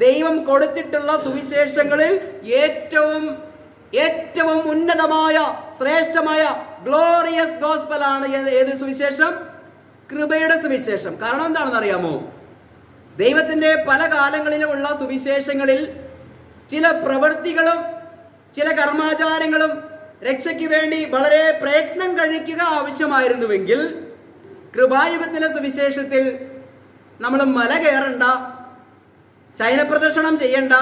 ദൈവം കൊടുത്തിട്ടുള്ള സുവിശേഷങ്ങളിൽ ഏറ്റവും ഉന്നതമായ ശ്രേഷ്ഠമായ ഗ്ലോറിയസ് ഗോസ്പൽ ആണ് ഏത് സുവിശേഷം? കൃപയുടെ സുവിശേഷം. കാരണം എന്താണെന്ന് അറിയാമോ? ദൈവത്തിന്റെ പല കാലങ്ങളിലുമുള്ള സുവിശേഷങ്ങളിൽ ചില പ്രവൃത്തികളും ചില കർമാചാരങ്ങളും രക്ഷയ്ക്ക് വേണ്ടി വളരെ പ്രയത്നം കഴിക്കുക ആവശ്യമായിരുന്നുവെങ്കിൽ, കൃപായുഗത്തിലെ സുവിശേഷത്തിൽ നമ്മൾ മല കയറണ്ട, ശയനപ്രദർശനം ചെയ്യണ്ട,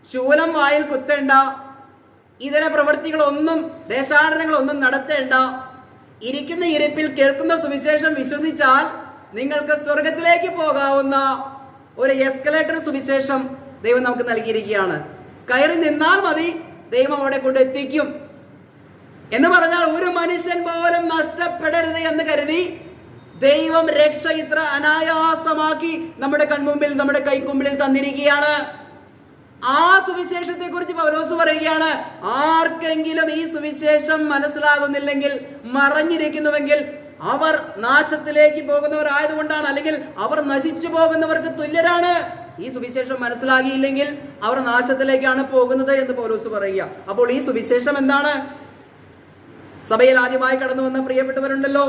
ശൂലം വായിൽ കുത്തേണ്ട, ഇതര പ്രവൃത്തികളൊന്നും ദേശാടനങ്ങളൊന്നും നടത്തേണ്ട, ഇരിക്കുന്ന ഇരിപ്പിൽ കേൾക്കുന്ന സുവിശേഷം വിശ്വസിച്ചാൽ നിങ്ങൾക്ക് സ്വർഗത്തിലേക്ക് പോകാവുന്ന ഒരു എസ്കലേറ്റർ സുവിശേഷം ദൈവം നമുക്ക് നൽകിയിരിക്കുകയാണ്. കയറി നിന്നാൽ മതി, ദൈവം അവിടെ കൊണ്ടെത്തിക്കും എന്ന് പറഞ്ഞാൽ ഒരു മനുഷ്യൻ പോലും നഷ്ടപ്പെടരുത് എന്ന് കരുതി ദൈവം രക്ഷ ഇത്ര അനായാസമാക്കി നമ്മുടെ കൺമുമ്പിൽ, നമ്മുടെ കൈക്കുമ്പിളിൽ തന്നിരിക്കുകയാണ്. ആ സുവിശേഷത്തെ കുറിച്ച് പൗലോസ് പറയുകയാണ്, ആർക്കെങ്കിലും ഈ സുവിശേഷം മനസ്സിലാകുന്നില്ലെങ്കിൽ, മറഞ്ഞിരിക്കുന്നുവെങ്കിൽ അവർ നാശത്തിലേക്ക് പോകുന്നവരായതുകൊണ്ടാണ്, അല്ലെങ്കിൽ അവർ നശിച്ചു പോകുന്നവർക്ക് തുല്യരാണ്. ഈ സുവിശേഷം മനസ്സിലാകിയില്ലെങ്കിൽ അവർ നാശത്തിലേക്കാണ് പോകുന്നത് എന്ന് പൗലോസ് പറയുക. അപ്പോൾ ഈ സുവിശേഷം എന്താണ്? സഭയിൽ ആദ്യമായി കടന്നു വന്ന പ്രിയപ്പെട്ടവരുണ്ടല്ലോ,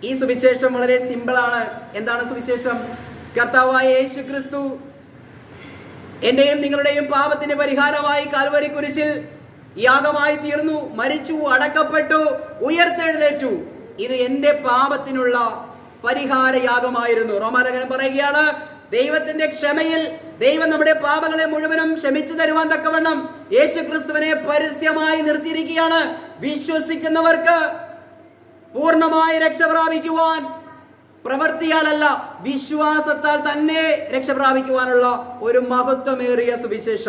ഈ സുവിശേഷം വളരെ സിമ്പിളാണ്. എന്താണ് സുവിശേഷം? കർത്താവായ യേശു ക്രിസ്തു എന്റെയും നിങ്ങളുടെയും പാപത്തിന് പരിഹാരമായി കാൽവരി കുരിശിൽ യാഗമായി തീർന്നു, മരിച്ചു, അടക്കപ്പെട്ടു, ഉയർത്തെഴുന്നേറ്റു. ഇത് എന്റെ പാപത്തിനുള്ള പരിഹാര യാഗമായിരുന്നു. റോമാലേഖനം പറയുകയാണ്, ദൈവത്തിന്റെ ക്ഷമയിൽ ദൈവം നമ്മുടെ പാപങ്ങളെ മുഴുവനും ക്ഷമിച്ചു തരുവാൻ തക്കവണ്ണം യേശു ക്രിസ്തുവിനെ പരസ്യമായി നിർത്തിയിരിക്കുകയാണ്. വിശ്വസിക്കുന്നവർക്ക് പൂർണ്ണമായി രക്ഷ പ്രാപിക്കുവാൻ പ്രവൃത്തിയാലല്ല, വിശ്വാസത്താൽ തന്നെ രക്ഷ പ്രാപിക്കുവാനുള്ള ഒരു മഹത്വമേറിയ സുവിശേഷം.